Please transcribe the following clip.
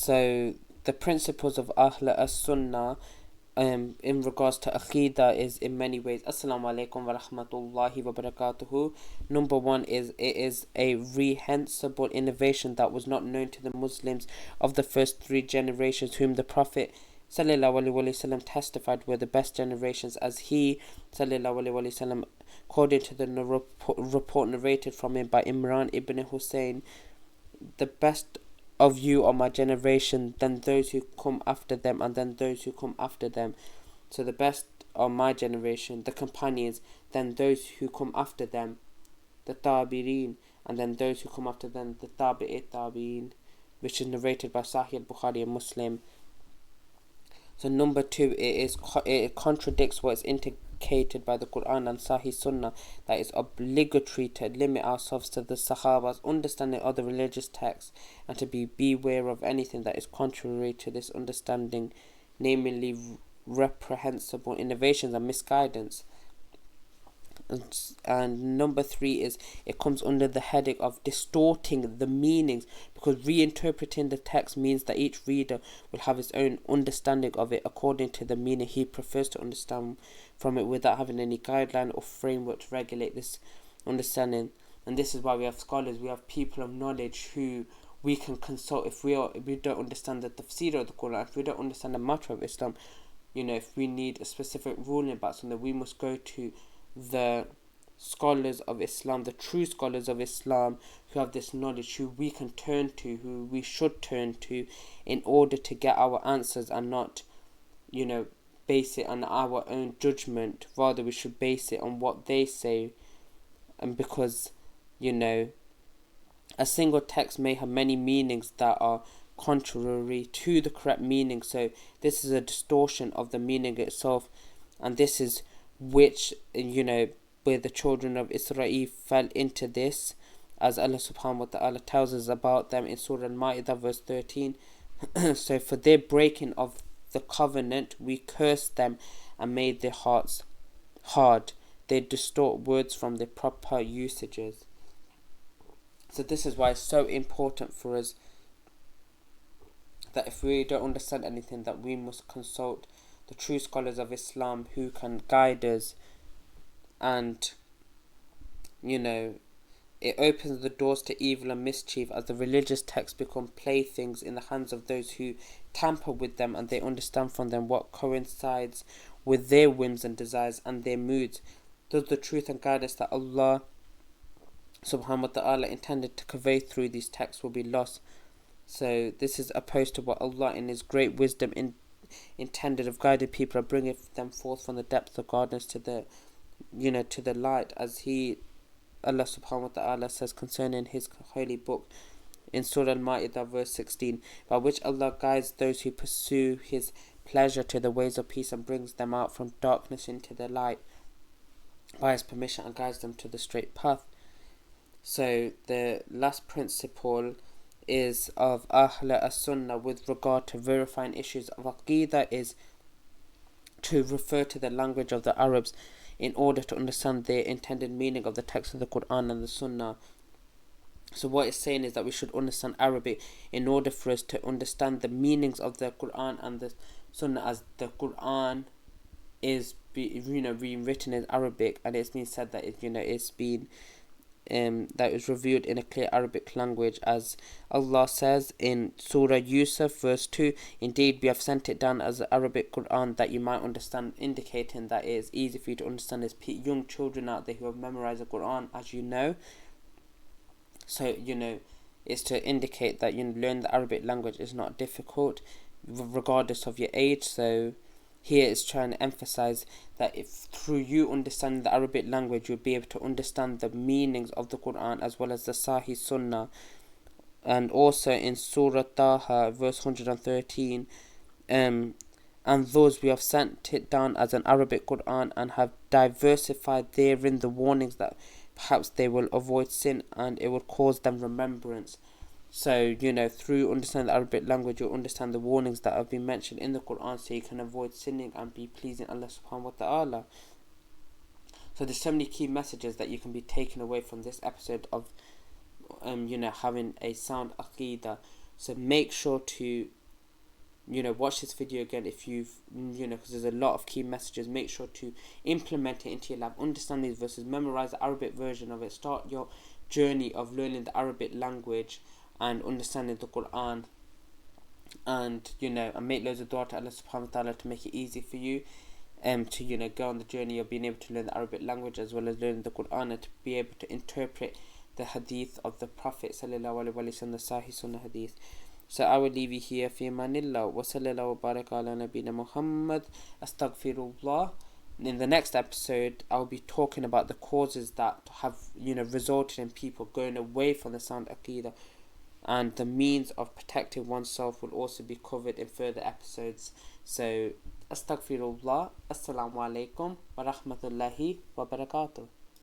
So the principles of Ahl Sunnah in regards to Aqeedah is in many ways. Assalamu alaikum wa rahmatullahi wa barakatuhu. Number one is it is a reprehensible innovation that was not known to the Muslims of the first three generations, whom the Prophet sallallahu alaihi wasallam testified were the best generations, as he sallallahu alaihi wasallam, according to the report narrated from him by Imran ibn Hussein, the best of you are my generation, then those who come after them, and then those who come after them. So the best are my generation, the companions, then those who come after them, the tabi'in, and then those who come after them, the tabi'in, which is narrated by Sahih al-Bukhari and Muslim. So number two, it contradicts what is indicated by the Quran and Sahih Sunnah, that it's obligatory to limit ourselves to the Sahaba's understanding of the religious texts, and to beware of anything that is contrary to this understanding, namely reprehensible innovations and misguidance. And number three is it comes under the heading of distorting the meanings, because reinterpreting the text means that each reader will have his own understanding of it according to the meaning he prefers to understand from it, without having any guideline or framework to regulate this understanding. And this is why we have scholars, we have people of knowledge who we can consult if we don't understand the tafsir of the Quran, if we don't understand the matter of Islam. If we need a specific ruling about something, we must go to the scholars of Islam, the true scholars of Islam, who have this knowledge, who we can turn to, who we should turn to, in order to get our answers, and not, base it on our own judgment. Rather, we should base it on what they say. And because, a single text may have many meanings that are contrary to the correct meaning. So this is a distortion of the meaning itself, and this is which, where the children of Israel fell into this, as Allah subhanahu wa ta'ala tells us about them in Surah Al-Ma'idah verse 13. So for their breaking of the covenant, we cursed them and made their hearts hard. They distort words from their proper usages. So this is why it's so important for us that if we don't understand anything, that we must consult the true scholars of Islam who can guide us. And it opens the doors to evil and mischief, as the religious texts become playthings in the hands of those who tamper with them, and they understand from them what coincides with their whims and desires and their moods. Thus the truth and guidance that Allah subhanahu wa ta'ala intended to convey through these texts will be lost. So this is opposed to what Allah in His great wisdom intended of guiding people, and bringing them forth from the depths of darkness to the to the light, as Allah subhanahu wa ta'ala says concerning His holy book in Surah Al-Ma'idah verse 16, by which Allah guides those who pursue His pleasure to the ways of peace, and brings them out from darkness into the light by His permission, and guides them to the straight path. So the last principle is of Ahl Sunnah with regard to verifying issues of Aqeedah is to refer to the language of the Arabs in order to understand their intended meaning of the text of the Quran and the Sunnah. So what it's saying is that we should understand Arabic in order for us to understand the meanings of the Quran and the Sunnah, as the Quran is being written in Arabic, and it's been said that it's been that is revealed in a clear Arabic language, as Allah says in Surah Yusuf verse 2, indeed we have sent it down as an Arabic Quran that you might understand, indicating that it is easy for you to understand. There's young children out there who have memorized the Quran, as you know. So it's to indicate that learn the Arabic language is not difficult regardless of your age. So here it's trying to emphasize that if through you understanding the Arabic language, you'll be able to understand the meanings of the Quran as well as the Sahih Sunnah. And also in Surah Taha verse 113, and those we have sent it down as an Arabic Quran, and have diversified therein the warnings that perhaps they will avoid sin, and it will cause them remembrance. So, through understanding the Arabic language, you'll understand the warnings that have been mentioned in the Quran, so you can avoid sinning and be pleasing Allah subhanahu wa ta'ala. So there's so many key messages that you can be taken away from this episode of having a sound Aqeedah. So make sure to watch this video again if you've, because there's a lot of key messages. Make sure to implement it into your life, understand these verses, memorize the Arabic version of it, start your journey of learning the Arabic language and understanding the Quran, and and make loads of dua to Allah subhanahu wa ta'ala to make it easy for you to go on the journey of being able to learn the Arabic language as well as learning the Quran, and to be able to interpret the hadith of the Prophet sallallahu alaihi wasallam, the Sahih Sunnah hadith. So I will leave you here. Fi manillah wa sallallahu wa baraka ala nabina Muhammad. Astaghfirullah. In the next episode, I'll be talking about the causes that have resulted in people going away from the sound Aqeedah, and the means of protecting oneself will also be covered in further episodes. So Astaghfirullah. Assalamu alaikum wa rahmatullahi wa barakatuh.